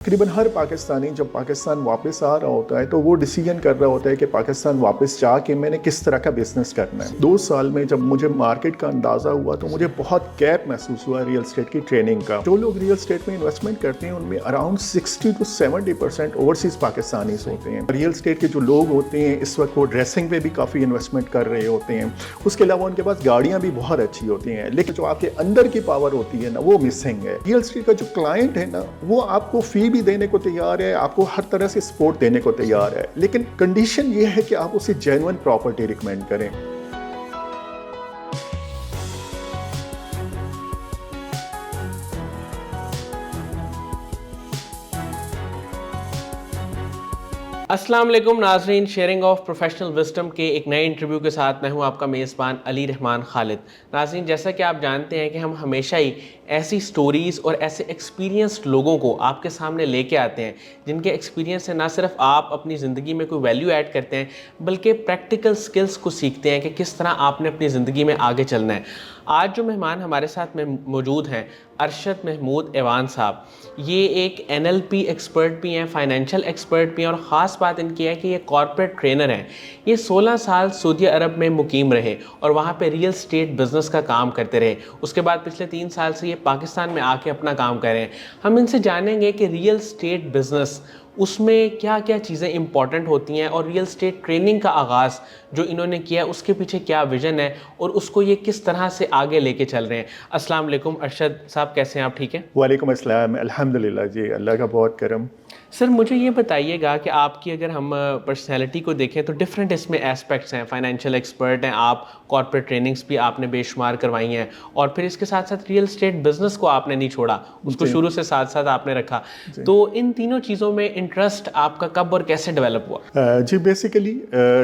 तकरीबन हर पाकिस्तानी जब पाकिस्तान वापस आ रहा होता है तो वो डिसीजन कर रहा होता है कि पाकिस्तान वापस जाके मैंने किस तरह का बिजनेस करना है। 2 साल में जब मुझे मार्केट का अंदाज़ा हुआ तो मुझे बहुत गैप महसूस हुआ रियल एस्टेट की ट्रेनिंग का। जो लोग रियल एस्टेट में इन्वेस्टमेंट करते हैं उनमें अराउंड 60 to 70% ओवरसीज़ पाकिस्तानीज होते हैं। रियल एस्टेट के जो लोग होते हैं इस वक्त वो ड्रेसिंग पे भी काफ़ी इन्वेस्टमेंट कर रहे होते हैं। उसके अलावा उनके पास गाड़ियाँ भी बहुत अच्छी होती हैं, लेकिन जो आपके अंदर की पावर होती है ना वो मिसिंग है। रियल एस्टेट का जो क्लाइंट है ना वो आपको फ़ी भी देने को तैयार है, आपको हर तरह से सपोर्ट देने को तैयार है, लेकिन कंडीशन ये है कि आप उसे जेन्युइन प्रॉपर्टी रिकमेंड करें। अस्सलाम वालेकुम नाज़रीन, शेयरिंग ऑफ प्रोफेशनल विस्डम के एक नए इंटरव्यू के साथ मैं हूं आपका मेज़बान अली रहमान खालिद। नाज़रीन, जैसा कि आप जानते हैं कि हम हमेशा ही ऐसी स्टोरीज़ और ऐसे एक्सपीरियंस्ड लोगों को आपके सामने लेके आते हैं जिनके एक्सपीरियंस से ना सिर्फ आप अपनी ज़िंदगी में कोई वैल्यू ऐड करते हैं बल्कि प्रैक्टिकल स्किल्स को सीखते हैं कि किस तरह आपने अपनी ज़िंदगी में आगे चलना है। आज जो मेहमान हमारे साथ में मौजूद हैं अरशद महमूद ऐवान साहब, ये एक NLP एक्सपर्ट भी हैं, फाइनेंशियल एक्सपर्ट भी हैं, और ख़ास बात इनकी है कि ये कॉर्पोरेट ट्रेनर हैं। ये 16 साल सऊदी अरब में मुकीम रहे और वहाँ पे रियल स्टेट बिज़नेस का काम करते रहे। उसके बाद पिछले 3 साल से ये पाकिस्तान में आके अपना काम कर रहे हैं। हम इनसे जानेंगे कि रियल स्टेट बिज़नेस उसमें क्या क्या चीज़ें इंपॉर्टेंट होती हैं और रियल स्टेट ट्रेनिंग का आगाज़ जो इन्होंने किया उसके पीछे क्या विज़न है और उसको ये किस तरह से आगे लेके चल रहे हैं। अस्सलाम वालेकुम अरशद साहब, कैसे हैं आप? ठीक है, वालेकुम अस्सलाम, अल्हम्दुलिल्लाह जी, अल्लाह का बहुत करम। सर मुझे ये बताइएगा कि आपकी अगर हम पर्सनैलिटी को देखें तो डिफरेंट इसमें एस्पेक्ट्स हैं। फाइनेंशियल एक्सपर्ट हैं आप, कॉर्पोरेट ट्रेनिंग्स भी आपने बेशुमार करवाई हैं, और फिर इसके साथ साथ रियल स्टेट बिजनेस को आपने नहीं छोड़ा, उसको शुरू से साथ साथ आपने रखा। तो इन तीनों चीज़ों में इंटरेस्ट आपका कब और कैसे डेवलप हुआ? जी बेसिकली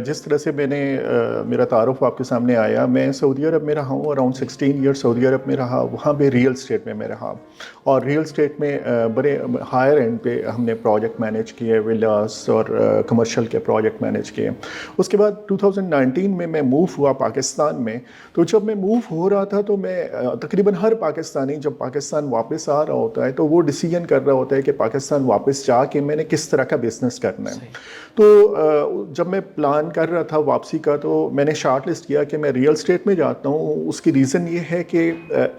जिस तरह से मेरा तारुफ आपके सामने आया, मैं सऊदी अरब में रहा हूँ, अराउंड 16 ईयर सऊदी अरब में रहा। वहाँ पे रियल स्टेट में मैं रहा और रियल स्टेट में बड़े हायर एंड पे हमने प्रोजेक्ट मैनेज किए, विलास और कमर्शियल के प्रोजेक्ट मैनेज किए। उसके बाद 2019 में मैं मूव हुआ पाकिस्तान में। तो जब मैं मूव हो रहा था तो मैं तकरीबन हर पाकिस्तानी जब पाकिस्तान वापस आ रहा होता है तो वो डिसीजन कर रहा होता है कि पाकिस्तान वापस जाके मैंने किस तरह का बिज़नेस करना है। तो जब मैं प्लान कर रहा था वापसी का तो मैंने शार्ट लिस्ट किया कि मैं रियल स्टेट में जाता हूँ। उसकी रीज़न ये है कि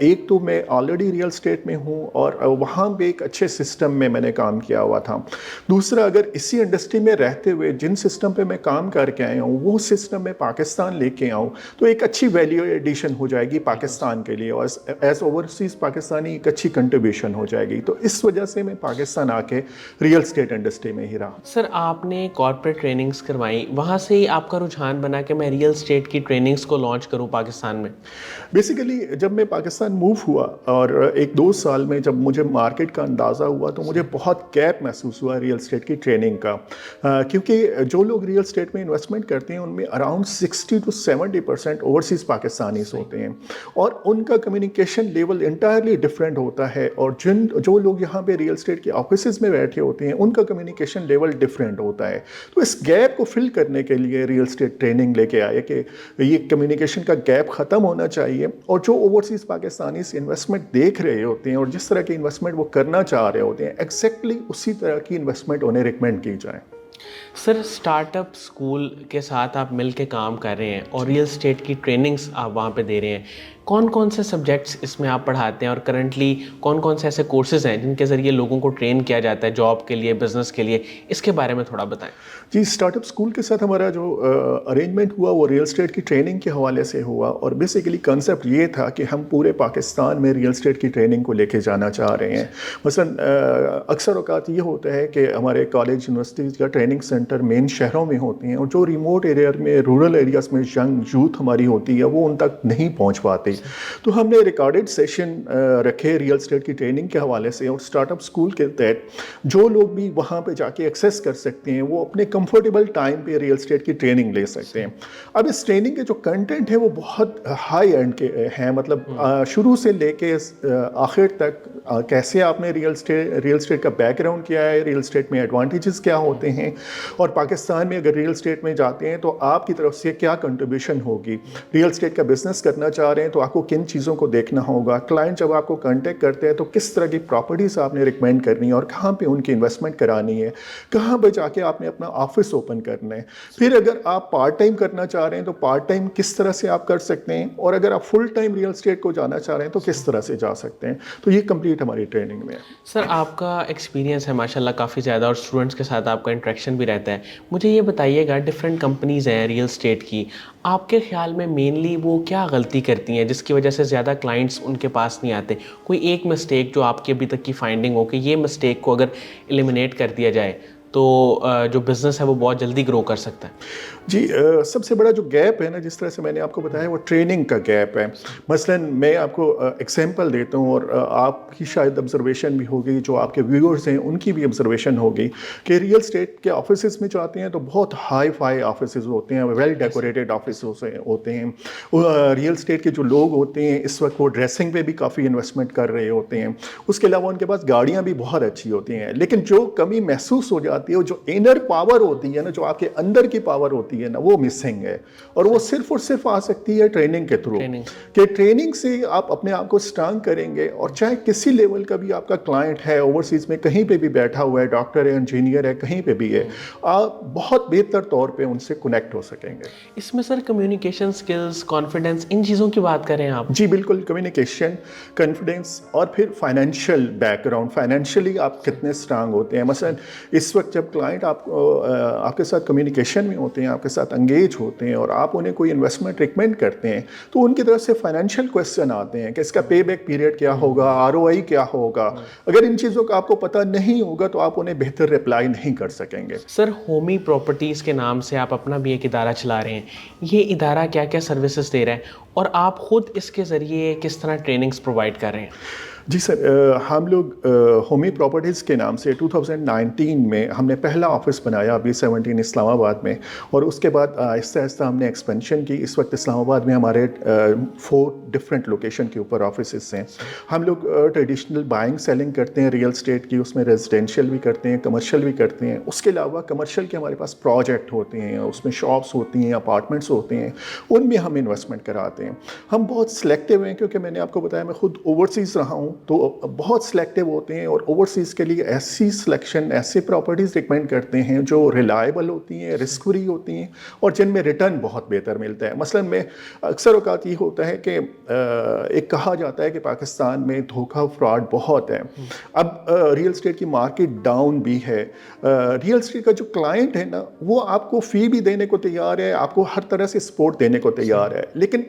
एक तो मैं ऑलरेडी रियल स्टेट में हूँ और वहाँ पे एक अच्छे सिस्टम में मैंने काम किया हुआ था। दूसरा, अगर इसी इंडस्ट्री में रहते हुए जिन सिस्टम पे मैं काम करके आया हूँ वो सिस्टम में पाकिस्तान लेके आऊँ तो एक अच्छी वैल्यू एडिशन हो जाएगी पाकिस्तान के लिए, और एज ओवरसीज़ पाकिस्तानी एक अच्छी कंट्रीब्यूशन हो जाएगी। तो इस वजह से मैं पाकिस्तान आके रियल स्टेट इंडस्ट्री में ही रहा। सर आपने कॉर्पोरेट ट्रेनिंग्स करवाई, वहाँ से ही आपका रुझान बना कि मैं रियल स्टेट की ट्रेनिंग्स को लॉन्च करूँ पाकिस्तान में? बेसिकली जब मैं पाकिस्तान मूव हुआ और 1-2 साल में जब मुझे मार्केट का अंदाज़ा हुआ तो मुझे बहुत गैप महसूस हुआ रियल स्टेट की ट्रेनिंग का, क्योंकि जो लोग रियल स्टेट में इन्वेस्टमेंट करते हैं उनमें अराउंड 60 to 70% ओवरसीज़ पाकिस्तानीज होते हैं और उनका कम्युनिकेशन लेवल इंटायरली डिफरेंट होता है, और जो लोग यहाँ पे रियल स्टेट के ऑफिसेज में बैठे होते हैं उनका कम्युनिकेशन लेवल डिफरेंट होता है। तो इस गैप को फिल करने के लिए रियल स्टेट ट्रेनिंग लेके आए कि ये कम्युनिकेशन का गैप ख़त्म होना चाहिए, और जो ओवरसीज़ पाकिस्तानी इन्वेस्टमेंट देख रहे होते हैं और जिस तरह की इन्वेस्टमेंट वो करना चाह रहे होते हैं एग्जैक्टली उसी तरह की इन्वेस्टमेंट उन्हें रिकमेंड की जाए। सर स्टार्टअप स्कूल के साथ आप मिल के काम कर रहे हैं और रियल स्टेट की ट्रेनिंग्स आप वहाँ पे दे रहे हैं, कौन कौन से सब्जेक्ट्स इसमें आप पढ़ाते हैं और करंटली कौन कौन से ऐसे कोर्सेज़ हैं जिनके ज़रिए लोगों को ट्रेन किया जाता है जॉब के लिए, बिज़नेस के लिए? इसके बारे में थोड़ा बताएं। जी, स्टार्टअप स्कूल के साथ हमारा जो अरेंजमेंट हुआ वो रियल स्टेट की ट्रेनिंग के हवाले से हुआ, और बेसिकली कंसेप्ट ये था कि हम पूरे पाकिस्तान में रियल स्टेट की ट्रेनिंग को लेके जाना चाह रहे हैं। मसलन अक्सर औकात ये होता है कि हमारे कॉलेज यूनिवर्सिटीज़ का ट्रेनिंग सेंटर मेन शहरों में होते हैं और जो रिमोट एरिया में, रूरल एरियाज़ में यंग यूथ हमारी होती है वो उन तक नहीं पहुँच पाते। तो हमने रिकॉर्डेड सेशन रखे रियल स्टेट की ट्रेनिंग के हवाले से, और स्टार्टअप स्कूल के तहत जो लोग भी वहाँ पे जाके एक्सेस कर सकते हैं वो अपने कंफर्टेबल टाइम पे रियल स्टेट की ट्रेनिंग ले सकते हैं। अब इस ट्रेनिंग के जो कंटेंट है वो बहुत हाई एंड के हैं, मतलब शुरू से लेके आखिर तक कैसे आपने रियल स्टेट का बैकग्राउंड क्या है, रियल स्टेट में एडवांटेजेस क्या होते हैं, और पाकिस्तान में अगर रियल स्टेट में जाते हैं तो आपकी तरफ से क्या कंट्रीब्यूशन होगी। रियल स्टेट का बिजनेस करना चाह रहे हैं तो आप को किन चीज़ों को देखना होगा, क्लाइंट जब आपको कांटेक्ट करते हैं तो किस तरह की प्रॉपर्टीज़ आपने रिकमेंड करनी है और कहाँ पे उनकी इन्वेस्टमेंट करानी है, कहाँ पे जाके आपने अपना ऑफिस ओपन करना है। फिर अगर आप पार्ट टाइम करना चाह रहे हैं तो पार्ट टाइम किस तरह से आप कर सकते हैं, और अगर आप फुल टाइम रियल एस्टेट को जाना चाह रहे हैं तो किस तरह से जा सकते हैं। तो ये कंप्लीट हमारी ट्रेनिंग में है। सर आपका एक्सपीरियंस है माशाल्लाह काफ़ी ज़्यादा और स्टूडेंट्स के साथ आपका इंटरेक्शन भी रहता है। मुझे ये बताइएगा, डिफरेंट कंपनीज़ हैं रियल एस्टेट की, आपके ख्याल में मेनली वो क्या गलती करती हैं जिसकी वजह से ज़्यादा क्लाइंट्स उनके पास नहीं आते? कोई एक मिस्टेक जो आपकी अभी तक की फाइंडिंग हो कि ये मिस्टेक को अगर एलिमिनेट कर दिया जाए तो जो बिज़नेस है वो बहुत जल्दी ग्रो कर सकता है। जी, सबसे बड़ा जो गैप है ना, जिस तरह से मैंने आपको बताया, वो ट्रेनिंग का गैप है। मसलन मैं आपको एग्जांपल देता हूँ, और आपकी शायद ऑब्जर्वेशन भी होगी, जो आपके व्यूअर्स हैं उनकी भी ऑब्जर्वेशन होगी कि रियल एस्टेट के ऑफिसेज में जाते हैं तो बहुत हाई फाई ऑफिसेज होते हैं, वेल डेकोरेटेड ऑफिस होते हैं। रियल एस्टेट के जो लोग होते हैं इस वक्त वो ड्रेसिंग पे भी काफ़ी इन्वेस्टमेंट कर रहे होते हैं। उसके अलावा उनके पास गाड़ियाँ भी बहुत अच्छी होती हैं, लेकिन जो कमी महसूस हो जाती है, जो इनर पावर होती है ना, जो आपके अंदर की पावर होती है ना, वो मिसिंग है। और वो सिर्फ और सिर्फ आ सकती है ट्रेनिंग के थ्रू। कि ट्रेनिंग से आप अपने आप को स्ट्रांग करेंगे, और चाहे किसी लेवल का भी आपका क्लाइंट है, ओवरसीज में कहीं पे भी बैठा हुआ है, डॉक्टर है, इंजीनियर है, कहीं पे भी है, आप बहुत बेहतर तौर पे उनसे कनेक्ट हो सकेंगे। इसमें सर कम्युनिकेशन स्किल्स, कॉन्फिडेंस, इन चीज़ों की बात करें आप? जी बिल्कुल, कम्युनिकेशन, कॉन्फिडेंस, और फिर फाइनेंशियल बैकग्राउंड, फाइनेंशियली आप कितने स्ट्रांग होते हैं। मसलन इस वक्त जब क्लाइंट आपके साथ कम्युनिकेशन में होते हैं, आपके साथ एंगेज होते हैं, और आप उन्हें कोई इन्वेस्टमेंट रिकमेंड करते हैं, तो उनकी तरफ से फाइनेंशियल क्वेश्चन आते हैं कि इसका पे बैक पीरियड क्या होगा, ROI क्या होगा। अगर इन चीज़ों का आपको पता नहीं होगा तो आप उन्हें बेहतर रिप्लाई नहीं कर सकेंगे। सर होमी प्रॉपर्टीज़ के नाम से आप अपना भी एक इदारा चला रहे हैं, ये इदारा क्या क्या सर्विसेज दे रहा है और आप ख़ुद इसके ज़रिए किस तरह ट्रेनिंग्स प्रोवाइड कर रहे हैं? जी सर, हम लोग होमी प्रॉपर्टीज़ के नाम से 2019 में हमने पहला ऑफिस बनाया, B17 इस्लामाबाद में, और उसके बाद आहिस्ता आहिस्ता हमने एक्सपेंशन की। इस वक्त इस्लामाबाद में हमारे 4 डिफरेंट लोकेशन के ऊपर ऑफिस हैं। हम लोग ट्रेडिशनल बाइंग सेलिंग करते हैं रियल एस्टेट की, उसमें रेजिडेंशियल भी करते हैं, कमर्शियल भी करते हैं। उसके अलावा कमर्शियल के हमारे पास प्रोजेक्ट होते हैं, उसमें शॉप्स होती हैं, अपार्टमेंट्स होते हैं, उनमें हम इन्वेस्टमेंट कराते हैं। हम बहुत सिलेक्टिव हैं, क्योंकि मैंने आपको बताया मैं खुद ओवरसीज़ रहा हूँ, तो बहुत सिलेक्टिव होते हैं, और ओवरसीज़ के लिए ऐसी सिलेक्शन, ऐसी प्रॉपर्टीज़ रिकमेंड करते हैं जो रिलायबल होती हैं, रिस्क फ्री होती हैं, और जिनमें रिटर्न बहुत बेहतर मिलता है। मसलन में अक्सर औकात ये होता है कि एक कहा जाता है कि पाकिस्तान में धोखा फ्रॉड बहुत है। अब रियल एस्टेट की मार्केट डाउन भी है। रियल एस्टेट का जो क्लाइंट है ना, वो आपको फ़ी भी देने को तैयार है, आपको हर तरह से सपोर्ट देने को तैयार है, लेकिन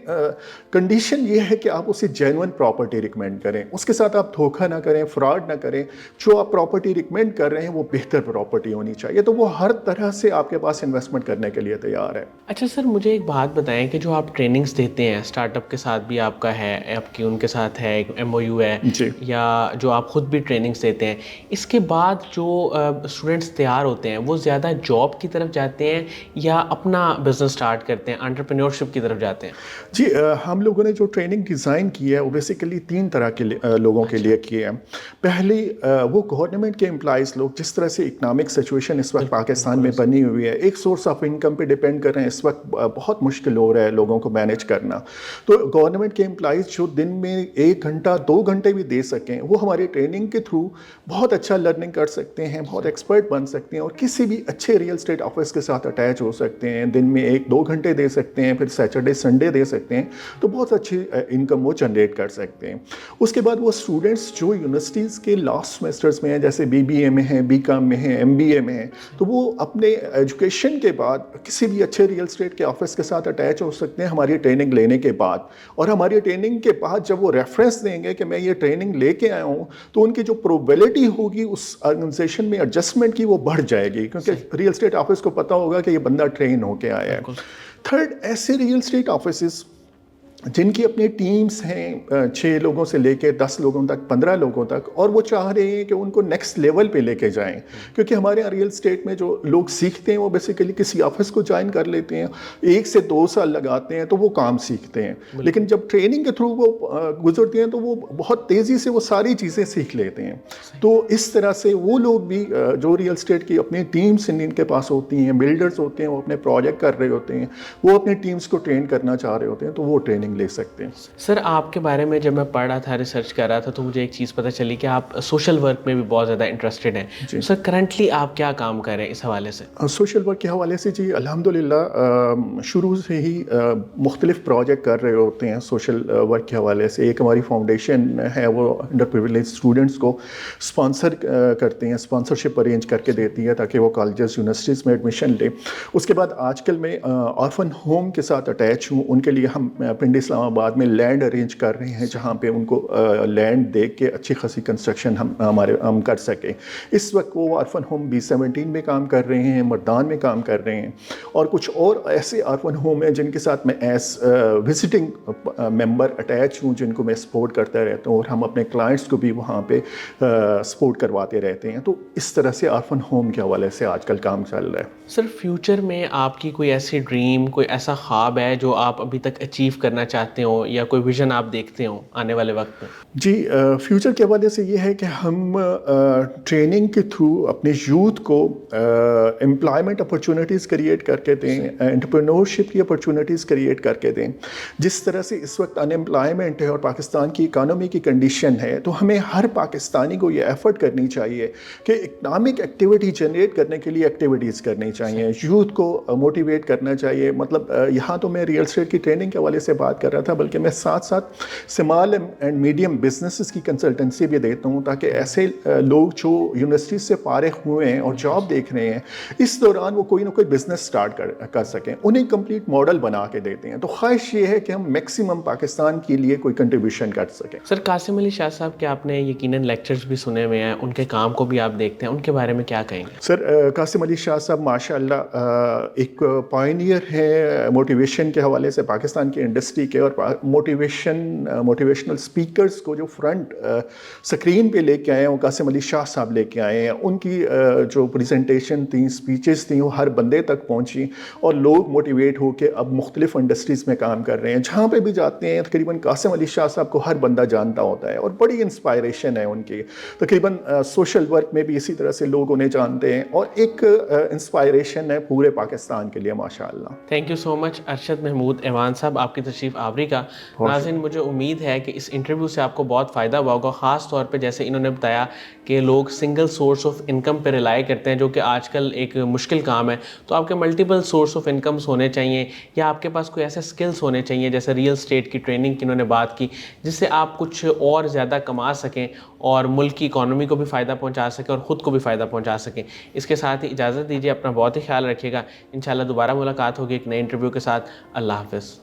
कंडीशन ये है कि आप उसे जेन्युइन प्रॉपर्टी रिकमेंड करें, उसके साथ आप धोखा ना करें, फ्रॉड ना करें। जो आप प्रॉपर्टी रिकमेंड कर रहे हैं वो बेहतर प्रॉपर्टी होनी चाहिए, तो वो हर तरह से आपके पास इन्वेस्टमेंट करने के लिए तैयार है। अच्छा सर, मुझे एक बात बताएं कि जो आप ट्रेनिंग्स देते हैं, स्टार्टअप के साथ भी आपका है, आपकी उनके साथ है, एक MOU है जी। या जो आप खुद भी ट्रेनिंग्स देते हैं, इसके बाद जो स्टूडेंट्स तैयार होते हैं वो ज़्यादा जॉब की तरफ जाते हैं या अपना बिजनेस स्टार्ट करते हैं, एंटरप्रेन्योरशिप की तरफ जाते हैं? जी, हम लोगों ने जो ट्रेनिंग डिज़ाइन की है वो बेसिकली 3 तरह के लोगों के लिए की है। पहली, वो गवर्नमेंट के एम्प्लॉइज़ लोग, जिस तरह से इकनॉमिक सिचुएशन इस वक्त पाकिस्तान में बनी हुई है, एक सोर्स ऑफ इनकम पे डिपेंड कर रहे हैं, इस वक्त बहुत मुश्किल हो रहा है लोगों को मैनेज करना। तो गवर्नमेंट के एम्प्लॉइज़ जो दिन में 1 घंटा 2 घंटे भी दे सकें, वो हमारी ट्रेनिंग के थ्रू बहुत अच्छा लर्निंग कर सकते हैं, बहुत एक्सपर्ट बन सकते हैं, और किसी भी अच्छे रियल एस्टेट ऑफिस के साथ अटैच हो सकते हैं। दिन में 1-2 घंटे दे सकते हैं, फिर सैटरडे संडे दे सकते हैं, तो बहुत अच्छी इनकम वो जनरेट कर सकते हैं। उसके बाद वो स्टूडेंट्स जो यूनिवर्सिटीज़ के लास्ट सेमेस्टर्स में हैं, जैसे BBA में हैं, BCom में हैं, MBA में हैं, तो वो अपने एजुकेशन के बाद किसी भी अच्छे रियल एस्टेट के ऑफिस के साथ अटैच हो सकते हैं हमारी ट्रेनिंग लेने के बाद। और हमारी ट्रेनिंग के बाद जब वो रेफरेंस देंगे कि मैं ये ट्रेनिंग लेके आया हूँ, तो उनकी जो प्रोबेबिलिटी होगी उस ऑर्गेनाइजेशन में एडजस्टमेंट की, वो बढ़ जाएगी, क्योंकि रियल एस्टेट ऑफिस को पता होगा कि ये बंदा ट्रेन होके आया है। थर्ड, ऐसे रियल एस्टेट ऑफिस जिनकी अपनी टीम्स हैं 6 लोगों से लेके 10 लोगों तक, 15 लोगों तक, और वो चाह रहे हैं कि उनको नेक्स्ट लेवल पे लेके जाएं, क्योंकि हमारे यहाँ रियल एस्टेट में जो लोग सीखते हैं वो बेसिकली किसी ऑफिस को ज्वाइन कर लेते हैं, 1 से 2 साल लगाते हैं तो वो काम सीखते हैं, लेकिन जब ट्रेनिंग के थ्रू वो गुजरते हैं तो वो बहुत तेज़ी से वो सारी चीज़ें सीख लेते हैं। तो इस तरह से वो लोग भी जो रियल एस्टेट की अपनी टीम्स इनके पास होती हैं, बिल्डर्स होते हैं, वो अपने प्रोजेक्ट कर रहे होते हैं, वो अपनी टीम्स को ट्रेन करना चाह रहे होते हैं, तो वो ट्रेनिंग ले सकते हैं। सर आपके बारे में जब मैं पढ़ रहा था, रिसर्च कर रहा था, तो मुझे एक चीज़ पता चली कि आप सोशल वर्क में भी बहुत ज़्यादा इंटरेस्टेड हैं। जी। सर करंटली आप क्या काम कर रहे हैं इस हवाले से? सोशल वर्क के हवाले से जी अल्हम्दुलिल्लाह शुरू से ही मुख्तलिफ प्रोजेक्ट कर रहे होते हैं सोशल वर्क के हवाले से। एक हमारी फाउंडेशन है, वो अंडर प्रिविलेज स्टूडेंट्स को स्पॉन्सर करते हैं, स्पॉन्सरशिप अरेंज करके देती है ताकि वो कॉलेजेस यूनिवर्सिटीज़ में एडमिशन लें। उसके बाद आजकल मैं ऑर्फन होम के साथ अटैच हूँ। उनके लिए हम पिंडी इस्लामाबाद में लैंड अरेंज कर रहे हैं जहाँ पे उनको लैंड दे के अच्छी खासी कंस्ट्रक्शन हम कर सकें। इस वक्त वो ऑर्फन होम B17 में काम कर रहे हैं, मर्दान में काम कर रहे हैं, और कुछ और ऐसे ऑर्फन होम हैं जिनके साथ मैं एज विजिटिंग मेंबर अटैच हूँ, जिनको मैं सपोर्ट करता रहता हूँ, और हम अपने क्लाइंट्स को भी वहाँ पे सपोर्ट करवाते रहते हैं। तो इस तरह से ऑर्फन होम के हवाले से आजकल काम चल रहा है। सर फ्यूचर में आपकी कोई ऐसी ड्रीम, कोई ऐसा ख्वाब है जो आप अभी तक अचीव करना चाहते हो, या कोई विजन आप देखते हो आने वाले वक्त में? जी फ्यूचर के हवाले से ये है कि हम ट्रेनिंग के थ्रू अपने यूथ को एम्प्लॉयमेंट अपॉर्चुनिटीज़ क्रिएट करके दें, एंटरप्रेन्योरशिप की अपॉर्चुनिटीज़ क्रिएट करके दें। जिस तरह से इस वक्त अनएम्प्लॉयमेंट है और पाकिस्तान की इकानमी की कंडीशन है, तो हमें हर पाकिस्तानी को ये एफर्ट करनी चाहिए कि इकनॉमिक एक्टिविटी जनरेट करने के लिए एक्टिविटीज़ करनी चाहिए, यूथ को मोटिवेट करना चाहिए। मतलब यहाँ तो मैं रियल एस्टेट की ट्रेनिंग के हवाले से बात कर रहा था, बल्कि मैं साथ साथ स्मॉल एंड मीडियम बिजनेसेस की कंसल्टेंसी भी देता हूँ, ताकि ऐसे लोग जो यूनिवर्सिटी से फारिग हुए हैं और जॉब देख रहे हैं, इस दौरान वो कोई ना कोई बिजनेस स्टार्ट कर सकें, उन्हें कंप्लीट मॉडल बना के देते हैं। तो ख्वाहिश ये है कि हम मैक्सिमम पाकिस्तान के लिए कोई कंट्रीब्यूशन कर सकें। सर कासिम अली शाह साहब के आपने यकीनन लेक्चर्स भी सुने हुए हैं, उनके काम को भी आप देखते हैं, उनके बारे में क्या कहेंगे? सर कासिम अली शाह साहब माशाअल्लाह एक पायनियर है मोटिवेशन के हवाले से पाकिस्तान की इंडस्ट्री के, और मोटिवेशनल स्पीकर्स को जो फ्रंट स्क्रीन पे लेके आए हैं वो कासिम अली शाह साहब लेके आए हैं। उनकी जो प्रेजेंटेशन थी, स्पीचेस थी, वो हर बंदे तक पहुंची और लोग मोटिवेट होकर अब मुख्तलिफ इंडस्ट्रीज़ में काम कर रहे हैं। जहाँ पे भी जाते हैं तकरीबन कासिम अली शाह साहब को हर बंदा जानता होता है, और बड़ी इंस्पायरेशन है उनकी। तकरीबन सोशल वर्क में भी इसी तरह से लोग उन्हें जानते हैं, और एक इंस्पायरेशन है पूरे पाकिस्तान के लिए माशाअल्लाह। Thank you so much Arshad Mahmood Aiwan sahab, आपकी तशरीफ़ आवरी का। नाज़रीन मुझे उम्मीद है कि इस इंटरव्यू से आपको बहुत फ़ायदा हुआ होगा, ख़ास तौर पे जैसे इन्होंने बताया कि लोग सिंगल सोर्स ऑफ इनकम पे रिलाई करते हैं, जो कि आजकल एक मुश्किल काम है। तो आपके मल्टीपल सोर्स ऑफ इनकम्स होने चाहिए, या आपके पास कोई ऐसे स्किल्स होने चाहिए, जैसे रियल एस्टेट की ट्रेनिंग की इन्होंने बात की, जिससे आप कुछ और ज़्यादा कमा सकें और मुल्क की इकॉनमी को भी फ़ायदा पहुँचा सकें और ख़ुद को भी फ़ायदा पहुँचा सकें। इसके साथ ही इजाज़त दीजिए, अपना बहुत ही ख्याल रखिएगा। इंशाल्लाह दोबारा मुलाकात होगी एक नए इंटरव्यू के साथ। अल्लाह हाफ़िज़।